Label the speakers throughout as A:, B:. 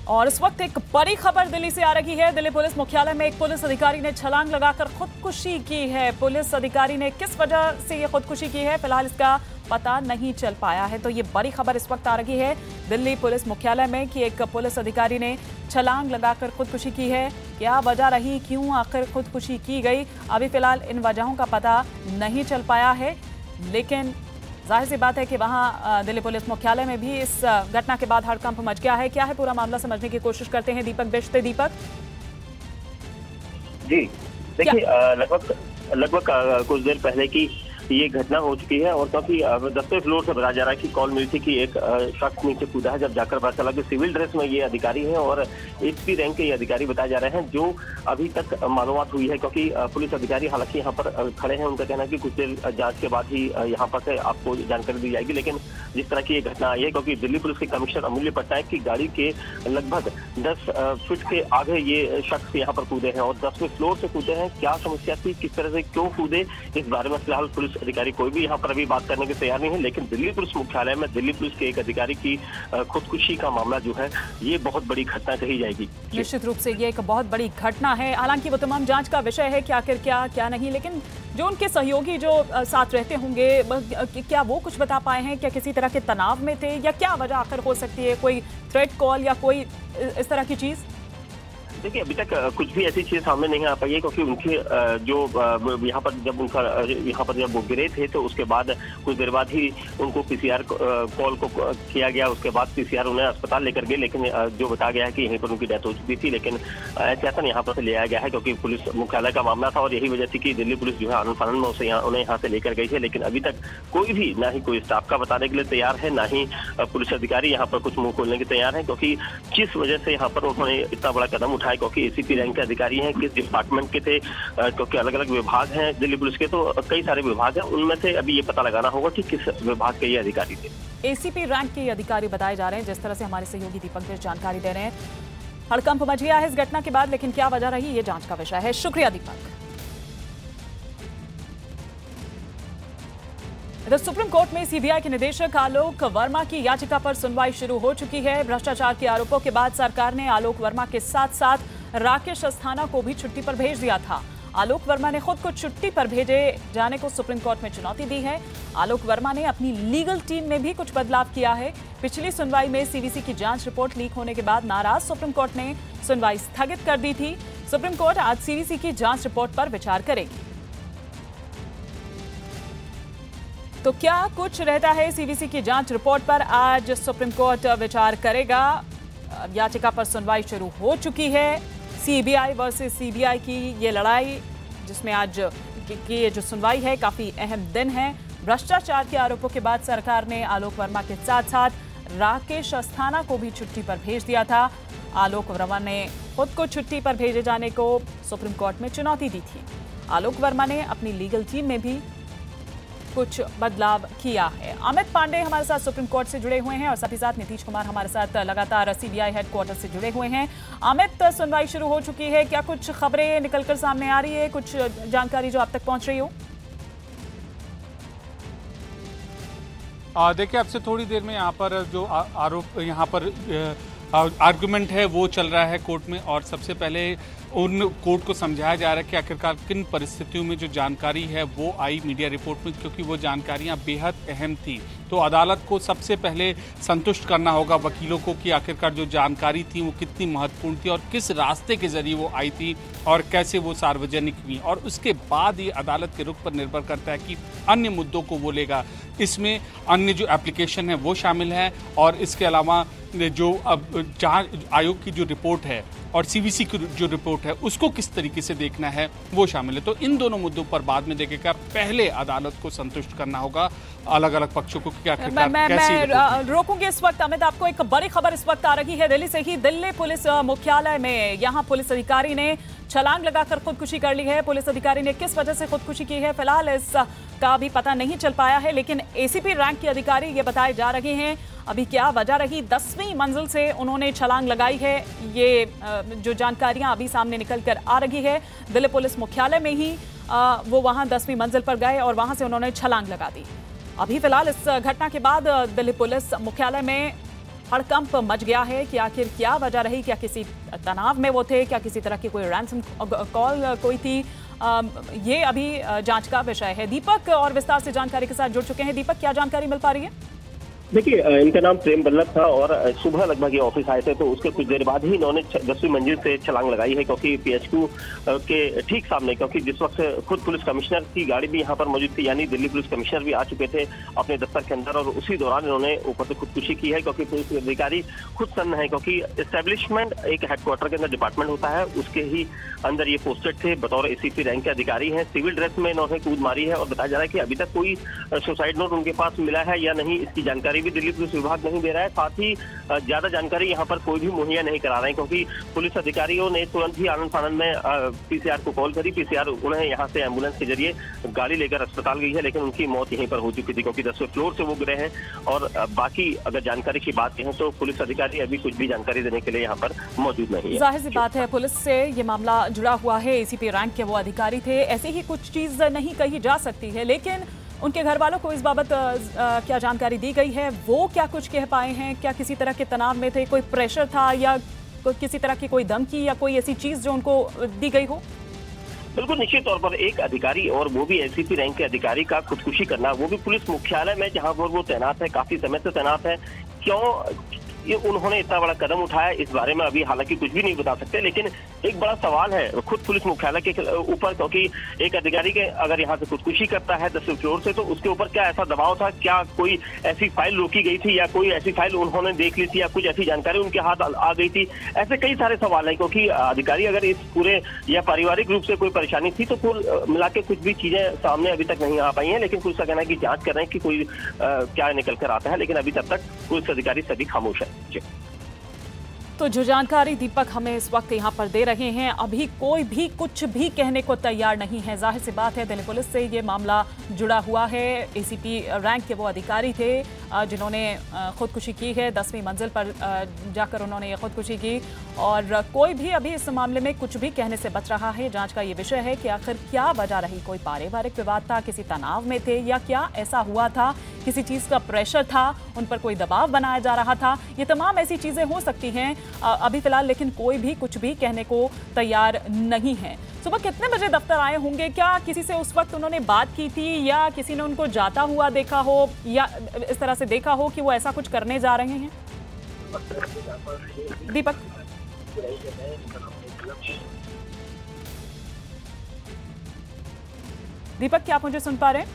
A: और इस वक्त एक बड़ी खबर दिल्ली से आ रही है। दिल्ली पुलिस मुख्यालय में एक पुलिस अधिकारी ने छलांग लगाकर खुदकुशी की है। पुलिस अधिकारी ने किस वजह से ये खुदकुशी की है, फिलहाल इसका पता नहीं चल पाया है। तो ये बड़ी खबर इस वक्त आ रही है दिल्ली पुलिस मुख्यालय में कि एक पुलिस अधिकारी ने छलांग लगाकर खुदकुशी की है। क्या वजह रही, क्यों आखिर खुदकुशी की गई, अभी फिलहाल इन वजहों का पता नहीं चल पाया है। लेकिन जाहिर सी बात है कि वहां दिल्ली पुलिस मुख्यालय में भी इस घटना के बाद हड़कंप मच गया है। क्या है पूरा मामला, समझने की कोशिश करते हैं दीपक बिश्ते। दीपक
B: जी देखिए, लगभग कुछ देर पहले की ये घटना हो चुकी है और काफी 10वें फ्लोर से बताया जा रहा है कि कॉल मिली थी कि एक शख्स नीचे कूदा है। जब जाकर पता चला कि सिविल ड्रेस में ये अधिकारी है और एसपी रैंक के ये अधिकारी बताए जा रहे हैं, जो अभी तक मालूमात हुई है। क्योंकि पुलिस अधिकारी हालांकि यहाँ पर खड़े हैं, उनका कहना है कि कुछ देर जांच के बाद ही यहाँ पर से आपको जानकारी दी जाएगी। लेकिन जिस तरह की ये घटना आई है, क्योंकि दिल्ली पुलिस के कमिश्नर अमूल्य पटनायक की गाड़ी के लगभग 10 फीट के आगे ये शख्स यहाँ पर कूदे हैं और 10वें फ्लोर से कूदे हैं। क्या समस्या थी, किस तरह से क्यों कूदे, इस बारे में फिलहाल पुलिस अधिकारी कोई भी यहाँ पर अभी बात करने के तैयार नहीं है। लेकिन दिल्ली पुलिस मुख्यालय में दिल्ली पुलिस के एक अधिकारी की खुदकुशी का मामला जो है, ये बहुत बड़ी घटना कही जाएगी।
A: निश्चित रूप से ये एक बहुत बड़ी घटना है। हालांकि वो तमाम जांच का विषय है कि आखिर क्या नहीं। लेकिन जो उनके सहयोगी जो साथ रहते होंगे, क्या वो कुछ बता पाए हैं? क्या किसी तरह के तनाव में थे या क्या वजह आखिर हो सकती है? कोई थ्रेट कॉल या कोई इस तरह की चीज?
B: देखिए, अभी तक कुछ भी ऐसी चीज सामने नहीं आ पाई है, क्योंकि उनके जो यहाँ पर जब वो गिरे थे तो उसके बाद कुछ देर बाद ही उनको पीसीआर कॉल को किया गया। उसके बाद पीसीआर उन्हें अस्पताल लेकर गए, लेकिन जो बताया गया है कि यहीं पर उनकी डेथ हो चुकी थी। लेकिन एहतियातन यहाँ पर से ले आया गया है, क्योंकि पुलिस मुख्यालय का मामला था और यही वजह थी कि दिल्ली पुलिस जो है आनन फानन में उन्हें यहाँ से लेकर गई है। लेकिन अभी तक कोई भी, ना ही कोई स्टाफ का बताने के लिए तैयार है, ना ही पुलिस अधिकारी यहाँ पर कुछ मुंह खोलने के तैयार है। क्योंकि जिस वजह से यहाँ पर उन्होंने इतना बड़ा कदम उठाया, क्योंकि एसीपी रैंक के अधिकारी हैं, किस डिपार्टमेंट के थे, क्योंकि अलग अलग विभाग हैं दिल्ली पुलिस के, तो कई सारे विभाग हैं, उनमें से अभी ये पता लगाना होगा कि किस विभाग के ये अधिकारी थे।
A: एसीपी रैंक के अधिकारी बताए जा रहे हैं, जिस तरह से हमारे सहयोगी दीपक बिश्त जानकारी दे रहे हैं। हड़कंप मच गया है इस घटना के बाद, लेकिन क्या वजह रही, ये जांच का विषय है। शुक्रिया दीपक। इधर सुप्रीम कोर्ट में सीबीआई के निदेशक आलोक वर्मा की याचिका पर सुनवाई शुरू हो चुकी है। भ्रष्टाचार के आरोपों के बाद सरकार ने आलोक वर्मा के साथ साथ राकेश अस्थाना को भी छुट्टी पर भेज दिया था। आलोक वर्मा ने खुद को छुट्टी पर भेजे जाने को सुप्रीम कोर्ट में चुनौती दी है। आलोक वर्मा ने अपनी लीगल टीम में भी कुछ बदलाव किया है। पिछली सुनवाई में सीवीसी की जांच रिपोर्ट लीक होने के बाद नाराज सुप्रीम कोर्ट ने सुनवाई स्थगित कर दी थी। सुप्रीम कोर्ट आज सीवीसी की जांच रिपोर्ट पर विचार करेगी। तो क्या कुछ रहता है सीवीसी की जांच रिपोर्ट पर, आज सुप्रीम कोर्ट विचार करेगा। याचिका पर सुनवाई शुरू हो चुकी है। सीबीआई वर्सेस सीबीआई की ये लड़ाई, जिसमें आज की ये जो सुनवाई है, काफी अहम दिन है। भ्रष्टाचार के आरोपों के बाद सरकार ने आलोक वर्मा के साथ साथ राकेश अस्थाना को भी छुट्टी पर भेज दिया था। आलोक वर्मा ने खुद को छुट्टी पर भेजे जाने को सुप्रीम कोर्ट में चुनौती दी थी। आलोक वर्मा ने अपनी लीगल टीम में भी कुछ बदलाव किया है। अमित पांडे हमारे साथ सुप्रीम कोर्ट से जुड़े हुए हैं और साथ ही साथ नीतीश कुमार हमारे साथ लगातार सीबीआई हेडक्वार्टर से जुड़े हुए हैं। अमित, सुनवाई शुरू हो चुकी है, क्या कुछ खबरें निकलकर सामने आ रही है, कुछ जानकारी जो आप तक पहुंच रही हो?
C: देखिए, अब से थोड़ी देर में यहाँ पर जो आरोप, यहाँ पर आर्गुमेंट है वो चल रहा है कोर्ट में, और सबसे पहले उन कोर्ट को समझाया जा रहा है कि आखिरकार किन परिस्थितियों में जो जानकारी है वो आई मीडिया रिपोर्ट में, क्योंकि वो जानकारियां बेहद अहम थी। तो अदालत को सबसे पहले संतुष्ट करना होगा वकीलों को कि आखिरकार जो जानकारी थी वो कितनी महत्वपूर्ण थी और किस रास्ते के जरिए वो आई थी और कैसे वो सार्वजनिक हुई, और उसके बाद ये अदालत के रुख पर निर्भर करता है कि अन्य मुद्दों को वो लेगा। इसमें अन्य जो एप्लीकेशन है वो शामिल है, और इसके अलावा जो अब जांच आयोग की जो रिपोर्ट है और सीवीसी की जो रिपोर्ट है उसको किस तरीके से देखना है वो शामिल है। तो इन दोनों मुद्दों पर बाद में देखेगा। पहले अदालत को संतुष्ट करना होगा अलग अलग पक्षों को क्या
A: मैं रोकूंगी इस वक्त। अमित, आपको एक बड़ी खबर इस वक्त आ रही है दिल्ली से ही। दिल्ली पुलिस मुख्यालय में यहाँ पुलिस अधिकारी ने छलांग लगाकर खुदकुशी कर ली है। पुलिस अधिकारी ने किस वजह से खुदकुशी की है, फिलहाल इसका अभी पता नहीं चल पाया है। लेकिन एसीपी रैंक के अधिकारी ये बताए जा रहे हैं अभी क्या वजह रही। 10वीं मंजिल से उन्होंने छलांग लगाई है, ये जो जानकारियां अभी सामने निकल कर आ रही है। दिल्ली पुलिस मुख्यालय में ही वो वहां 10वीं मंजिल पर गए और वहां से उन्होंने छलांग लगा दी। अभी फिलहाल इस घटना के बाद दिल्ली पुलिस मुख्यालय में हड़कंप मच गया है कि आखिर क्या वजह रही, क्या किसी तनाव में वो थे, क्या किसी तरह की कोई रैंसम कॉल कोई थी, ये अभी जांच का विषय है। दीपक और विस्तार से जानकारी के साथ जुड़ चुके हैं। दीपक, क्या जानकारी मिल पा रही है?
B: देखिए, इनका नाम प्रेम वल्लभ था और सुबह लगभग ये ऑफिस आए थे तो उसके कुछ देर बाद ही इन्होंने 10वीं मंजिल से छलांग लगाई है, क्योंकि पीएचक्यू के ठीक सामने, क्योंकि जिस वक्त खुद पुलिस कमिश्नर की गाड़ी भी यहाँ पर मौजूद थी, यानी दिल्ली पुलिस कमिश्नर भी आ चुके थे अपने दफ्तर के अंदर, और उसी दौरान इन्होंने ऊपर से खुदकुशी की है, क्योंकि पुलिस अधिकारी खुद सन्न है, क्योंकि एस्टेब्लिशमेंट एक हेडक्वार्टर के अंदर डिपार्टमेंट होता है, उसके ही अंदर ये पोस्टेड थे, बतौर एसीपी रैंक के अधिकारी हैं। सिविल ड्रेस में इन्होंने कूद मारी है और बताया जा रहा है कि अभी तक कोई सुसाइड नोट उनके पास मिला है या नहीं, इसकी जानकारी भी दिल्ली पुलिस विभाग नहीं दे रहा है। साथ ही ज्यादा जानकारी यहाँ पर कोई भी मुहैया नहीं करा रहे हैं, क्योंकि पुलिस अधिकारियों ने तुरंत ही आनंद फानंद में पीसीआर को कॉल करी। पीसीआर उन्हें यहाँ से एम्बुलेंस के जरिए गाड़ी लेकर अस्पताल गई है, लेकिन उनकी मौत यहीं पर हो चुकी थी, क्योंकि 10वें फ्लोर से वो गिरे हैं। और बाकी अगर जानकारी की बात कहें तो पुलिस अधिकारी अभी कुछ भी जानकारी देने के लिए यहाँ पर मौजूद नहीं है।
A: जाहिर सी बात है, पुलिस से ये मामला जुड़ा हुआ है, एसीपी रैंक के वो अधिकारी थे, ऐसे ही कुछ चीज नहीं कही जा सकती है। लेकिन उनके घर वालों को इस बाबत क्या जानकारी दी गई है, वो क्या कुछ कह पाए हैं? क्या किसी तरह के तनाव में थे, कोई प्रेशर था, या किसी तरह की कोई धमकी या कोई ऐसी चीज जो उनको दी गई हो?
B: बिल्कुल निश्चित तौर पर एक अधिकारी, और वो भी एसीपी रैंक के अधिकारी का खुदकुशी करना, वो भी पुलिस मुख्यालय में जहां पर वो तैनात है, काफी समय से तैनात है, क्यों ये उन्होंने इतना बड़ा कदम उठाया, इस बारे में अभी हालांकि कुछ भी नहीं बता सकते। लेकिन एक बड़ा सवाल है खुद पुलिस मुख्यालय के ऊपर, क्योंकि एक अधिकारी के अगर यहाँ से खुदकुशी करता है 10वीं फ्लोर से, तो उसके ऊपर क्या ऐसा दबाव था, क्या कोई ऐसी फाइल रोकी गई थी, या कोई ऐसी फाइल उन्होंने देख ली थी, या कुछ ऐसी जानकारी उनके हाथ आ गई थी? ऐसे कई सारे सवाल है, क्योंकि अधिकारी अगर इस पूरे या पारिवारिक रूप से कोई परेशानी थी तो कुल मिला के कुछ भी चीजें सामने अभी तक नहीं आ पाई है। लेकिन पुलिस का कहना है कि जांच कर रहे हैं कि कोई क्या निकल कर आता है, लेकिन अभी तब तक पुलिस अधिकारी सभी खामोश है। जी।
A: तो जो जानकारी दीपक हमें इस वक्त यहाँ पर दे रहे हैं, अभी कोई भी कुछ भी कहने को तैयार नहीं है। जाहिर सी बात है, दिल्ली पुलिस से ये मामला जुड़ा हुआ है। एसीपी रैंक के वो अधिकारी थे जिन्होंने खुदकुशी की है, 10वीं मंजिल पर जाकर उन्होंने ये खुदकुशी की, और कोई भी अभी इस मामले में कुछ भी कहने से बच रहा है। जांच का ये विषय है कि आखिर क्या वजह रही, कोई पारिवारिक विवाद था, किसी तनाव में थे, या क्या ऐसा हुआ था, किसी चीज का प्रेशर था, उन पर कोई दबाव बनाया जा रहा था। ये तमाम ऐसी चीजें हो सकती हैं अभी फिलहाल, लेकिन कोई भी कुछ भी कहने को तैयार नहीं है। सुबह कितने बजे दफ्तर आए होंगे? क्या किसी से उस वक्त उन्होंने बात की थी, या किसी ने उनको जाता हुआ देखा हो, या इस तरह से देखा हो कि वो ऐसा कुछ करने जा रहे हैं? दीपक, दीपक, क्या आप मुझे सुन पा रहे हैं?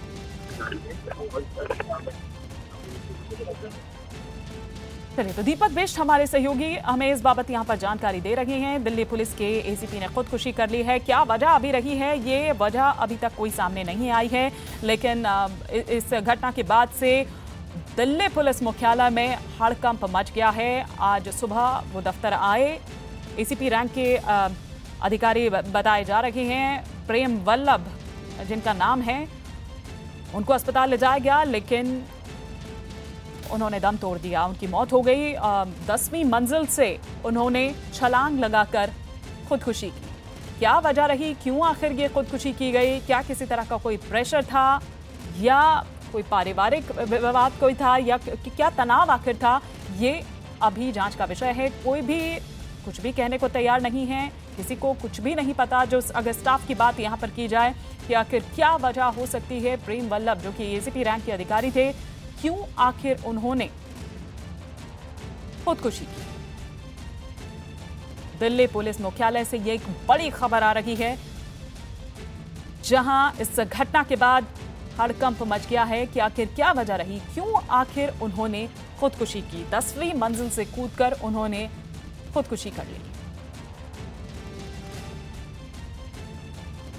A: चलिए, तो दीपक बिष्ट हमारे सहयोगी हमें इस बाबत यहाँ पर जानकारी दे रहे हैं। दिल्ली पुलिस के एसीपी ने खुदकुशी कर ली है। क्या वजह अभी रही है, ये वजह अभी तक कोई सामने नहीं आई है, लेकिन इस घटना के बाद से दिल्ली पुलिस मुख्यालय में हड़कंप मच गया है। आज सुबह वो दफ्तर आए, एसीपी रैंक के अधिकारी बताए जा रहे हैं, प्रेम वल्लभ जिनका नाम है, उनको अस्पताल ले जाया गया, लेकिन उन्होंने दम तोड़ दिया, उनकी मौत हो गई। 10वीं मंजिल से उन्होंने छलांग लगाकर खुदकुशी की। क्या वजह रही, क्यों आखिर ये खुदकुशी की गई? क्या किसी तरह का कोई प्रेशर था, या कोई पारिवारिक विवाद कोई था, या क्या तनाव आखिर था? ये अभी जांच का विषय है। कोई भी कुछ भी कहने को तैयार नहीं है, किसी को कुछ भी नहीं पता। जो अगर स्टाफ की बात यहाँ पर की जाए कि आखिर क्या वजह हो सकती है, प्रेम वल्लभ जो कि एसीपी रैंक के अधिकारी थे, क्यों आखिर उन्होंने खुदकुशी की? दिल्ली पुलिस मुख्यालय से ये एक बड़ी खबर आ रही है, जहां इस घटना के बाद हड़कंप मच गया है कि आखिर क्या वजह रही, क्यों आखिर उन्होंने खुदकुशी की। 10वीं मंजिल से कूदकर उन्होंने खुदकुशी कर ली।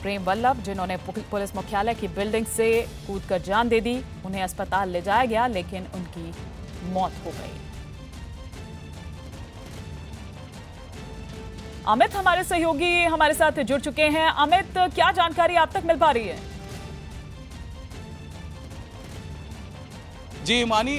A: प्रेम वल्लभ जिन्होंने पुलिस मुख्यालय की बिल्डिंग से कूदकर जान दे दी, उन्हें अस्पताल ले जाया गया, लेकिन उनकी मौत हो गई। अमित हमारे सहयोगी हमारे साथ जुड़ चुके हैं। अमित, क्या जानकारी आप तक मिल पा रही है?
D: जी मानी,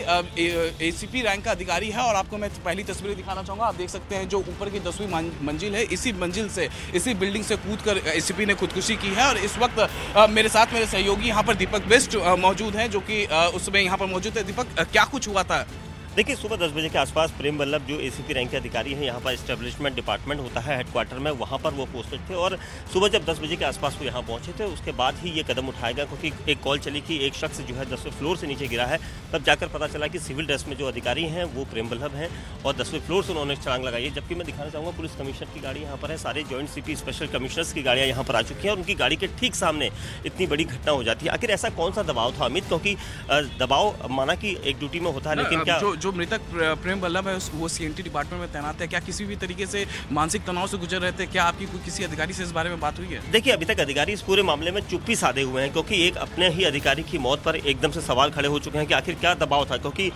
D: एसीपी रैंक का अधिकारी है, और आपको मैं पहली तस्वीरें दिखाना चाहूँगा। आप देख सकते हैं जो ऊपर की 10वीं मंजिल है, इसी मंजिल से, इसी बिल्डिंग से कूदकर एसीपी ने खुदकुशी की है। और इस वक्त मेरे साथ मेरे सहयोगी यहाँ पर दीपक बिष्ट मौजूद हैं, जो कि उस समय यहाँ पर मौजूद है। दीपक, क्या कुछ हुआ था?
E: देखिए, सुबह 10 बजे के आसपास प्रेम वल्लभ जो एसीपी रैंक के अधिकारी हैं, यहाँ पर एस्टेब्लिशमेंट डिपार्टमेंट होता है हेडक्वार्टर में, वहाँ पर वो पोस्टेड थे और सुबह जब 10 बजे के आसपास वो यहाँ पहुँचे थे, उसके बाद ही ये कदम उठाया गया क्योंकि एक कॉल चली कि एक शख्स जो है 10वें फ्लोर से नीचे गिरा है। तब जाकर पता चला कि सिविल ड्रेस में जो अधिकारी हैं वो प्रेम वल्लभ हैं और 10वें फ्लोर से उन्होंने छलांग लगाई है। जबकि मैं दिखाना चाहूँगा पुलिस कमिश्नर की गाड़ी यहाँ पर है, सारे जॉइंट सीपी स्पेशल कमिश्नर्स की गाड़ियाँ यहाँ पर आ चुकी हैं और उनकी गाड़ी के ठीक सामने इतनी बड़ी घटना हो जाती है। आखिर ऐसा कौन सा दबाव था अमित? क्योंकि दबाव माना कि एक ड्यूटी में होता है, लेकिन क्या
D: जो मृतक प्रेम वल्लभ है वो सीएनटी डिपार्टमेंट में तैनात है, क्या किसी भी तरीके से मानसिक तनाव से गुजर रहे थे? क्या आपकी किसी अधिकारी से इस बारे में बात हुई है?
E: देखिए, अभी तक अधिकारी इस पूरे मामले में चुप्पी साधे हुए हैं क्योंकि एक अपने ही अधिकारी की मौत पर एकदम से सवाल खड़े हो चुके हैं कि आखिर क्या दबाव था, क्योंकि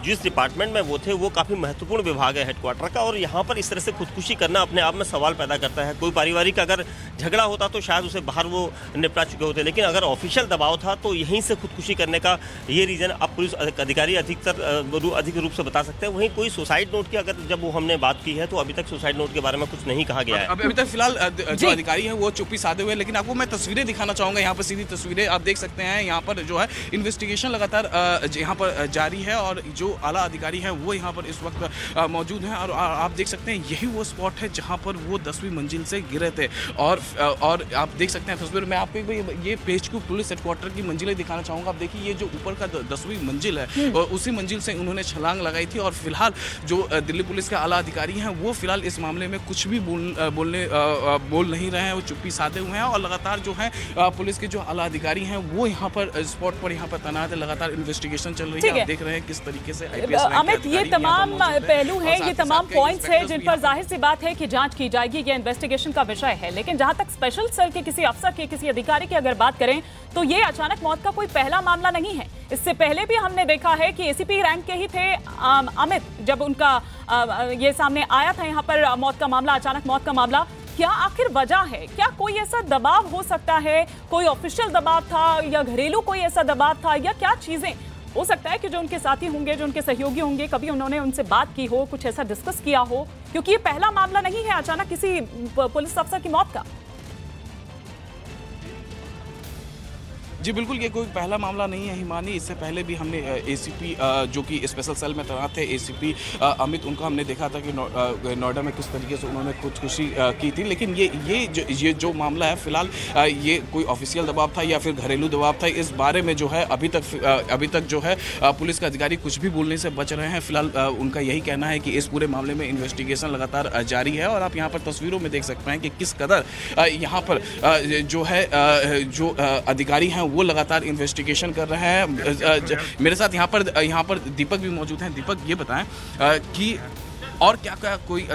E: जिस डिपार्टमेंट में वो थे वो काफी महत्वपूर्ण विभाग है हेडक्वार्टर का और यहाँ पर इस तरह से खुदकुशी करना अपने आप में सवाल पैदा करता है। कोई पारिवारिक अगर झगड़ा होता तो शायद उसे बाहर वो निपटा चुके होते, लेकिन अगर ऑफिशियल दबाव था तो यहीं से खुदकुशी करने का ये रीजन अब पुलिस अधिकारी अधिक रूप से बता सकते हैं। वहीं कोई सुसाइड नोट की अगर जब वो हमने बात की है तो अभी तक सुसाइड नोट के बारे में कुछ नहीं कहा गया है।
D: अभी तक फिलहाल जो अधिकारी हैं वो चुप्पी साधे हुए, लेकिन आपको मैं तस्वीरें दिखाना चाहूंगा। यहाँ पर सीधी तस्वीरें आप देख सकते हैं। यहाँ पर जो है इन्वेस्टिगेशन लगातार यहाँ पर जारी है और जो आला अधिकारी हैं वो यहाँ पर इस वक्त मौजूद हैं और आप देख सकते हैं यही वो स्पॉट है जहाँ पर वो 10वीं मंजिल से गिरे थे और आप देख सकते हैं तस्वीर में आपको ये पेशकू पुलिस हेडक्वार्टर की मंजिलें दिखाना चाहूंगा। आप देखिए ये जो ऊपर का 10वीं मंजिल है और उसी मंजिल से उन्होंने छलांग लगाई थी और फिलहाल जो दिल्ली पुलिस के आला अधिकारी हैं वो फिलहाल इस मामले में कुछ भी बोल नहीं रहे हैं, वो चुप्पी साधे हुए हैं और लगातार जो है पुलिस के जो आला अधिकारी हैं वो यहाँ पर स्पॉट पर यहाँ पर तैनात है। लगातार इन्वेस्टिगेशन चल रही है। आप देख रहे हैं किस तरीके से
A: अमित, ये तमाम पहलू है, ये तमाम पॉइंट्स है जिन पर जाहिर सी बात है कि जांच की जाएगी, ये इन्वेस्टिगेशन का विषय है। लेकिन जहां तक स्पेशल सेल के किसी अफसर के किसी अधिकारी की अगर बात करें तो ये अचानक मौत का कोई पहला मामला नहीं है। इससे पहले भी हमने देखा है कि एसीपी रैंक के ही थे अमित, जब उनका ये सामने आया था यहाँ पर मौत का मामला, अचानक मौत का मामला। क्या आखिर वजह है? क्या कोई ऐसा दबाव हो सकता है, कोई ऑफिशियल दबाव था या घरेलू कोई ऐसा दबाव था या क्या चीजें हो सकता है कि जो उनके साथी होंगे, जो उनके सहयोगी होंगे, कभी उन्होंने उनसे बात की हो, कुछ ऐसा डिस्कस किया हो, क्योंकि ये पहला मामला नहीं है अचानक किसी पुलिस अफसर की मौत का।
D: जी बिल्कुल, ये कोई पहला मामला नहीं है हिमानी। इससे पहले भी हमने एसीपी जो कि स्पेशल सेल में तैनात थे एसीपी अमित, उनका हमने देखा था कि नोएडा में किस तरीके से उन्होंने खुदकुशी की थी। लेकिन ये जो मामला है फिलहाल ये कोई ऑफिशियल दबाव था या फिर घरेलू दबाव था, इस बारे में जो है अभी तक जो है पुलिस के अधिकारी कुछ भी बोलने से बच रहे हैं। फिलहाल उनका यही कहना है कि इस पूरे मामले में इन्वेस्टिगेशन लगातार जारी है और आप यहाँ पर तस्वीरों में देख सकते हैं कि किस कदर यहाँ पर जो है जो अधिकारी हैं वो लगातार इन्वेस्टिगेशन कर रहे हैं। मेरे साथ यहाँ पर दीपक भी मौजूद हैं। दीपक, ये बताएं कि और क्या कोई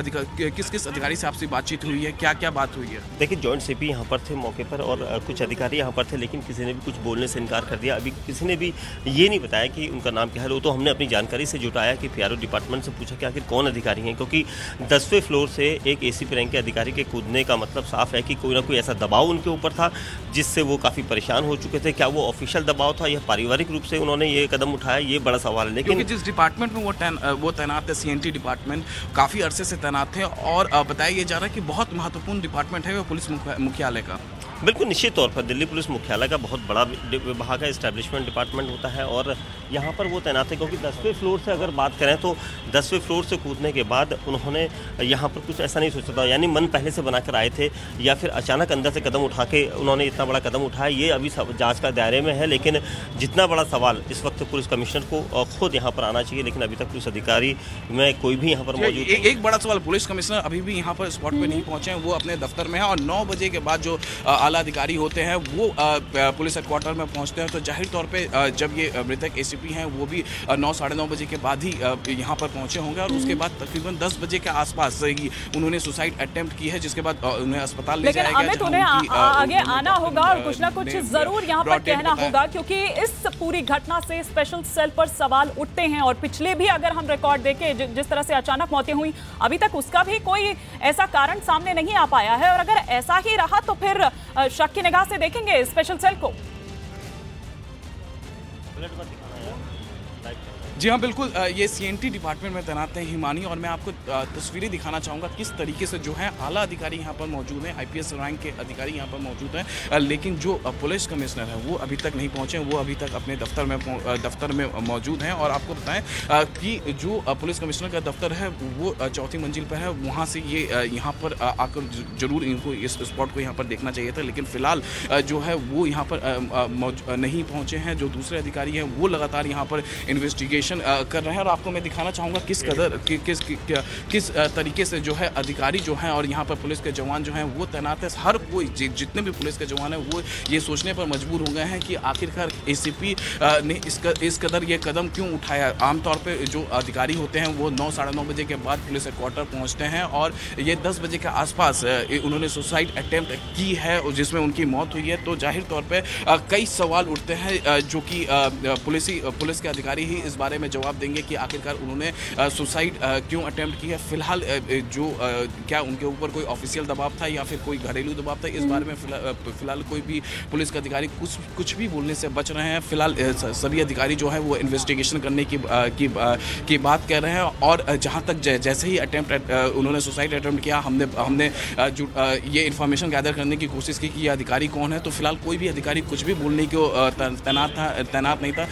D: किस अधिकारी से आपसे बातचीत हुई है, क्या क्या बात हुई है?
E: देखिए, जॉइंट सीपी यहाँ पर थे मौके पर और कुछ अधिकारी यहाँ पर थे, लेकिन किसी ने भी कुछ बोलने से इनकार कर दिया। अभी किसी ने भी ये नहीं बताया कि उनका नाम क्या है। वो तो हमने अपनी जानकारी से जुटाया कि पीआरओ डिपार्टमेंट से पूछा कि आखिर कौन अधिकारी हैं, क्योंकि 10वें फ्लोर से एक एसीपी रैंक के अधिकारी के कूदने का मतलब साफ है कि कोई ना कोई ऐसा दबाव उनके ऊपर था जिससे वो काफ़ी परेशान हो चुके थे। क्या वो ऑफिशियल दबाव था या पारिवारिक रूप से उन्होंने ये कदम उठाया, ये बड़ा सवाल है। लेकिन
D: जिस डिपार्टमेंट में वो तैनात है, सीएनटी डिपार्टमेंट, काफ़ी अरसे से तैनात थे और बताया ये जा रहा है कि बहुत महत्वपूर्ण डिपार्टमेंट है वो पुलिस मुख्यालय का।
E: बिल्कुल, निश्चित तौर पर दिल्ली पुलिस मुख्यालय का बहुत बड़ा विभाग है, एस्टैब्लिशमेंट डिपार्टमेंट होता है और यहाँ पर वो तैनात है क्योंकि 10वें फ्लोर से अगर बात करें तो 10वें फ्लोर से कूदने के बाद उन्होंने यहाँ पर कुछ ऐसा नहीं सोचा था, यानी मन पहले से बनाकर आए थे या फिर अचानक अंदर से कदम उठा के उन्होंने इतना बड़ा कदम उठाया, ये अभी जाँच का दायरे में है। लेकिन जितना बड़ा सवाल इस वक्त पुलिस कमिश्नर को खुद यहाँ पर आना चाहिए, लेकिन अभी तक पुलिस अधिकारी में कोई भी यहाँ पर मौजूद नहीं।
D: एक बड़ा सवाल, पुलिस कमिश्नर अभी भी यहाँ पर स्पॉट पर नहीं पहुँचे हैं, वो अपने दफ्तर में है और 9 बजे के बाद जो आला अधिकारी होते हैं वो पुलिस हेडक्वार्टर में पहुंचते हैं। तो जाहिर तौर पे जब ये मृतक एसीपी हैं वो भी 9 साढ़े 9 बजे के बाद ही यहाँ पर पहुंचे होंगे और उसके बाद तकरीबन 10 बजे के आसपास ही उन्होंने सुसाइड अटेम्प्ट की है, जिसके बाद उन्हें अस्पताल ले जाया गया।
A: लेकिन अमित, उन्हें आगे आना होगा और कुछ ना कुछ जरूर यहाँ पर कहना होगा, क्योंकि इस पूरी घटना से स्पेशल सेल पर सवाल उठते हैं और पिछले भी अगर हम रिकॉर्ड देखें जिस तरह से अचानक मौतें हुई, अभी तक उसका भी कोई ऐसा कारण सामने नहीं आ पाया है और अगर ऐसा ही रहा तो फिर शक की निगाह से देखेंगे स्पेशल सेल को।
D: जी हाँ, बिल्कुल। ये सीएनटी डिपार्टमेंट में तैनात हैं हिमानी, और मैं आपको तस्वीरें दिखाना चाहूँगा किस तरीके से जो है आला अधिकारी यहाँ पर मौजूद हैं, आईपीएस रैंक के अधिकारी यहाँ पर मौजूद हैं, लेकिन जो पुलिस कमिश्नर है वो अभी तक नहीं पहुँचे, वो अभी तक अपने दफ्तर में मौजूद हैं। और आपको बताएं कि जो पुलिस कमिश्नर का दफ्तर है वो 4थी मंजिल पर है, वहाँ से ये यहाँ पर आकर जरूर इनको इस स्पॉट को यहाँ पर देखना चाहिए था, लेकिन फिलहाल जो है वो यहाँ पर नहीं पहुँचे हैं। जो दूसरे अधिकारी हैं वो लगातार यहाँ पर इन्वेस्टिगेशन कर रहे हैं, और आपको मैं दिखाना चाहूँगा किस तरीके से जो है अधिकारी जो हैं और यहाँ पर पुलिस के जवान जो हैं वो तैनात है। हर कोई जितने भी पुलिस के जवान हैं वो ये सोचने पर मजबूर हो गए हैं कि आखिरकार एसीपी ने इस कदर ये कदम क्यों उठाया। आमतौर पे जो अधिकारी होते हैं वो 9 साढ़े 9 बजे के बाद पुलिस हेडक्वार्टर पहुँचते हैं, और ये 10 बजे के आसपास उन्होंने सुसाइड अटेम्प्ट की है जिसमें उनकी मौत हुई है। तो जाहिर तौर पर कई सवाल उठते हैं जो कि पुलिस के अधिकारी ही इस बारे में जवाब देंगे कि आखिरकार उन्होंने सुसाइड क्यों अटेम्प्ट की है। फिलहाल जो क्या उनके ऊपर कोई ऑफिशियल दबाव था या फिर कोई घरेलू दबाव था, इस बारे में फिलहाल कोई भी पुलिस के अधिकारी कुछ भी बोलने से बच रहे हैं। फिलहाल सभी अधिकारी जो है वो इन्वेस्टिगेशन करने की बात कह रहे हैं, और जहां तक जैसे ही अटेम्प्ट उन्होंने सुसाइड अटेम्प्ट किया, हमने ये इन्फॉर्मेशन गैदर करने की कोशिश की कि ये अधिकारी कौन है। तो फिलहाल कोई भी अधिकारी कुछ भी बोलने को तैनात नहीं था।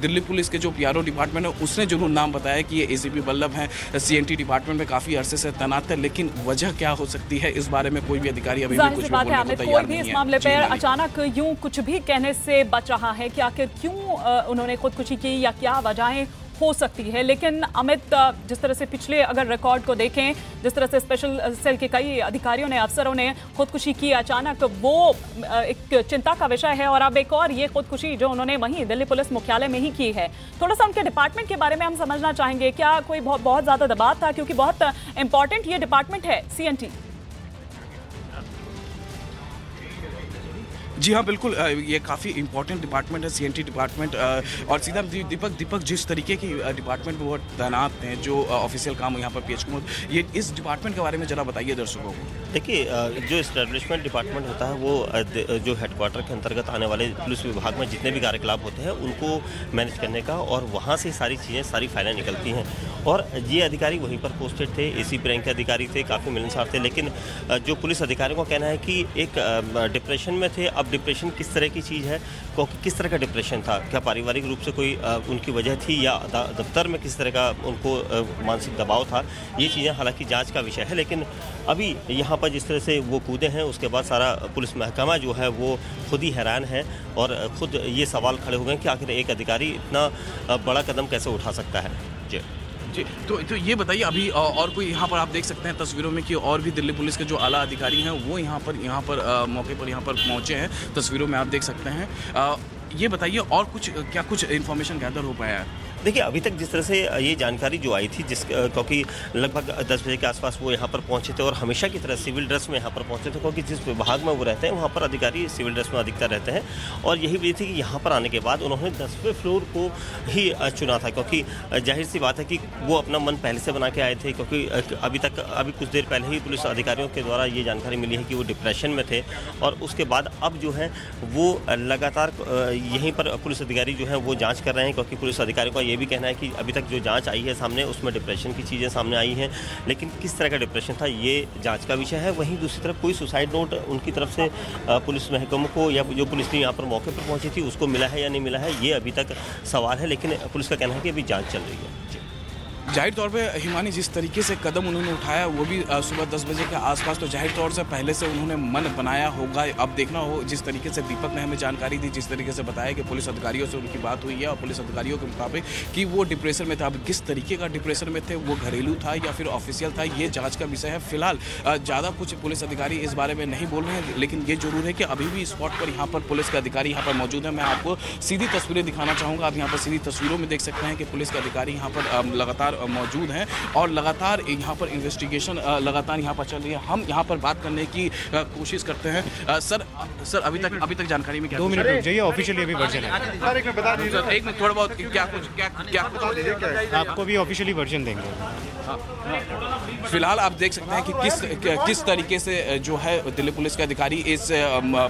D: दिल्ली पुलिस के जो पीआरओ डिपार्टमेंट है उसने जरूर नाम बताया कि ये एसीपी बल्लभ हैं, सीएनटी डिपार्टमेंट में काफी अरसे से तैनात है, लेकिन वजह क्या हो सकती है इस बारे में कोई भी अधिकारी अभी भी कुछ भी बोलने को तैयार नहीं है।
A: इस मामले पर अचानक यूं कुछ भी कहने से बच रहा है कि आखिर क्यों उन्होंने खुदकुशी की या क्या वजहें हो सकती है। लेकिन अमित, जिस तरह से पिछले अगर रिकॉर्ड को देखें, जिस तरह से स्पेशल सेल के कई अधिकारियों ने, अफसरों ने खुदकुशी की अचानक, वो एक चिंता का विषय है। और अब एक और ये खुदकुशी जो उन्होंने वहीं दिल्ली पुलिस मुख्यालय में ही की है। थोड़ा सा उनके डिपार्टमेंट के बारे में हम समझना चाहेंगे, क्या कोई बहुत ज्यादा दबाव था, क्योंकि बहुत इंपॉर्टेंट ये डिपार्टमेंट है सीएनटी।
D: जी हाँ, बिल्कुल। ये काफ़ी इंपॉर्टेंट डिपार्टमेंट है सीएनटी डिपार्टमेंट, और सीधा दीपक जिस तरीके की डिपार्टमेंट में वो तैनात हैं, जो ऑफिशियल काम यहाँ पर पीएचक्यू, ये इस डिपार्टमेंट के बारे में ज़रा बताइए दर्शकों को।
E: देखिए, जो एस्टैब्लिशमेंट डिपार्टमेंट होता है वो जो हेडक्वार्टर के अंतर्गत आने वाले पुलिस विभाग में जितने भी कार्यकलाप होते हैं उनको मैनेज करने का, और वहाँ से सारी चीज़ें, सारी फाइलें निकलती हैं। और ये अधिकारी वहीं पर पोस्टेड थे, एसीपी रैंक के अधिकारी थे, काफ़ी मिलनसार थे। लेकिन जो पुलिस अधिकारियों का कहना है कि एक डिप्रेशन में थे। अब डिप्रेशन किस तरह की चीज़ है, क्योंकि किस तरह का डिप्रेशन था, क्या पारिवारिक रूप से कोई उनकी वजह थी, या दफ्तर में किस तरह का उनको मानसिक दबाव था, ये चीज़ें हालांकि जांच का विषय है। लेकिन अभी यहाँ पर जिस तरह से वो कूदे हैं, उसके बाद सारा पुलिस महकमा जो है वो खुद ही हैरान है, और खुद ये सवाल खड़े हो गए कि आखिर एक अधिकारी इतना बड़ा कदम कैसे उठा सकता है।
D: जी, तो ये बताइए, अभी और कोई यहाँ पर आप देख सकते हैं तस्वीरों में कि और भी दिल्ली पुलिस के जो आला अधिकारी हैं वो यहाँ पर मौके पर यहाँ पर पहुँचे हैं, तस्वीरों में आप देख सकते हैं। ये बताइए, और कुछ इन्फॉर्मेशन गैदर हो पाया है?
E: देखिए, अभी तक जिस तरह से ये जानकारी जो आई थी, क्योंकि लगभग 10 बजे के आसपास वो यहाँ पर पहुँचे थे, और हमेशा की तरह सिविल ड्रेस में यहाँ पर पहुँचे थे, क्योंकि जिस विभाग में वो रहते हैं वहाँ पर अधिकारी सिविल ड्रेस में अधिकतर रहते हैं। और यही वजह थी कि यहाँ पर आने के बाद उन्होंने 10वें फ्लोर को ही चुना था, क्योंकि जाहिर सी बात है कि वो अपना मन पहले से बना के आए थे। क्योंकि अभी कुछ देर पहले ही पुलिस अधिकारियों के द्वारा ये जानकारी मिली है कि वो डिप्रेशन में थे, और उसके बाद अब जो है वो लगातार यहीं पर पुलिस अधिकारी जो है वो जाँच कर रहे हैं। क्योंकि पुलिस अधिकारियों का ये भी कहना है कि अभी तक जो जांच आई है सामने, उसमें डिप्रेशन की चीज़ें सामने आई हैं, लेकिन किस तरह का डिप्रेशन था ये जांच का विषय है। वहीं दूसरी तरफ कोई सुसाइड नोट उनकी तरफ से पुलिस महकमे को, या जो पुलिस टीम यहाँ पर मौके पर पहुंची थी, उसको मिला है या नहीं मिला है, ये अभी तक सवाल है। लेकिन पुलिस का कहना है कि अभी जाँच चल रही है।
D: जाहिर तौर पे हिमानी, जिस तरीके से कदम उन्होंने उठाया वो भी सुबह 10 बजे के आसपास, तो जाहिर तौर से पहले से उन्होंने मन बनाया होगा। अब देखना हो, जिस तरीके से दीपक ने हमें जानकारी दी, जिस तरीके से बताया कि पुलिस अधिकारियों से उनकी बात हुई है, और पुलिस अधिकारियों के मुताबिक कि वो डिप्रेशन में था। अब किस तरीके का डिप्रेशन में थे, वो घरेलू था या फिर ऑफिशियल था, ये जाँच का विषय है। फिलहाल ज़्यादा कुछ पुलिस अधिकारी इस बारे में नहीं बोल रहे हैं, लेकिन ये जरूर है कि अभी भी स्पॉट पर यहाँ पर पुलिस के अधिकारी यहाँ पर मौजूद है। मैं आपको सीधी तस्वीरें दिखाना चाहूँगा। आप यहाँ पर सीधी तस्वीरों में देख सकते हैं कि पुलिस के अधिकारी यहाँ पर लगातार मौजूद हैं, और लगातार यहाँ पर इन्वेस्टिगेशन लगातार यहाँ पर चल रही है। हम यहाँ पर बात करने की कोशिश करते हैं। सर अभी तक जानकारी में क्या?
F: 2 मिनट रुक जाइए, ऑफिशियली अभी वर्जन है।
D: एक मिनट थोड़ा बहुत क्या कुछ बता दीजिए।
F: आपको भी ऑफिशियली वर्जन देंगे।
D: फिलहाल आप देख सकते हैं कि किस तरीके से जो है दिल्ली पुलिस के अधिकारी इस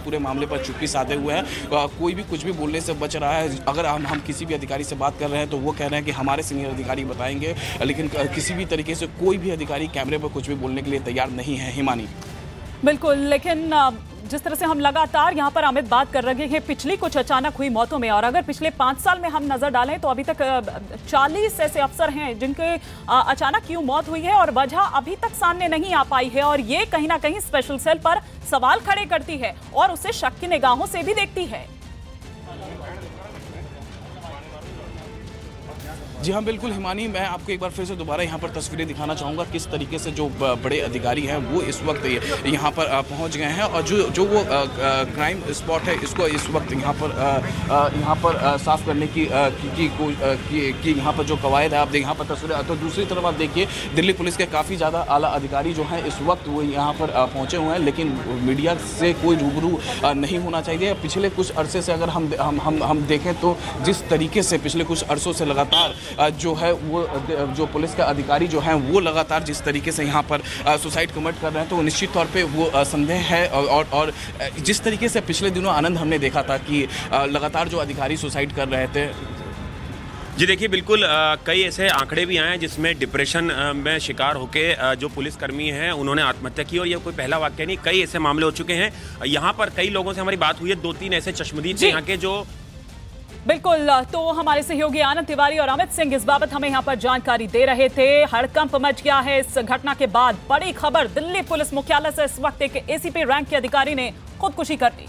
D: पूरे मामले पर चुप्पी साधे हुए हैं। कोई भी कुछ भी बोलने से बच रहा है। अगर हम किसी भी अधिकारी से बात कर रहे हैं तो वो कह रहे हैं कि हमारे सीनियर अधिकारी बताएंगे, लेकिन किसी भी तरीके से कोई भी अधिकारी कैमरे पर कुछ भी बोलने के लिए तैयार नहीं है। हिमानी,
A: बिल्कुल, लेकिन जिस तरह से हम लगातार यहाँ पर अमित बात कर रहे हैं पिछली कुछ अचानक हुई मौतों में, और अगर पिछले 5 साल में हम नजर डालें तो अभी तक 40 ऐसे अफसर हैं जिनके अचानक क्यों मौत हुई है और वजह अभी तक सामने नहीं आ पाई है, और ये कहीं ना कहीं स्पेशल सेल पर सवाल खड़े करती है और उसे शक की निगाहों से भी देखती है।
D: जी हाँ, बिल्कुल हिमानी, मैं आपको एक बार फिर से दोबारा यहाँ पर तस्वीरें दिखाना चाहूँगा किस तरीके से जो बड़े अधिकारी हैं वो इस वक्त यहाँ पर पहुँच गए हैं, और जो वो क्राइम स्पॉट है इसको इस वक्त यहाँ पर साफ करने की यहाँ पर जो कवायद है। आप देख यहाँ पर तस्वीरें, तो दूसरी तरफ आप देखिए दिल्ली पुलिस के काफ़ी ज़्यादा आला अधिकारी जो हैं इस वक्त वो यहाँ पर पहुँचे हुए हैं, लेकिन मीडिया से कोई रूबरू नहीं होना चाहिए। पिछले कुछ अरसे से अगर हम देखें तो जिस तरीके से पिछले कुछ अरसों से लगातार जो है वो जो पुलिस के अधिकारी जो हैं वो लगातार जिस तरीके से यहाँ पर सुसाइड कमिट कर रहे हैं, तो निश्चित तौर पे वो संदेह है। और जिस तरीके से पिछले दिनों आनंद हमने देखा था कि लगातार जो अधिकारी सुसाइड कर रहे थे।
G: जी देखिए, बिल्कुल कई ऐसे आंकड़े भी आए हैं जिसमें डिप्रेशन में शिकार होकर जो पुलिसकर्मी हैं उन्होंने आत्महत्या की, और ये कोई पहला वाक्य नहीं, कई ऐसे मामले हो चुके हैं। यहाँ पर कई लोगों से हमारी बात हुई है, 2-3 ऐसे चश्मदीद थे यहाँ के जो
A: बिल्कुल, तो हमारे सहयोगी आनंद तिवारी और अमित सिंह इस बाबत हमें यहाँ पर जानकारी दे रहे थे। हड़कंप मच गया है इस घटना के बाद। बड़ी खबर, दिल्ली पुलिस मुख्यालय से इस वक्त एक एसीपी रैंक के अधिकारी ने खुदकुशी कर ली।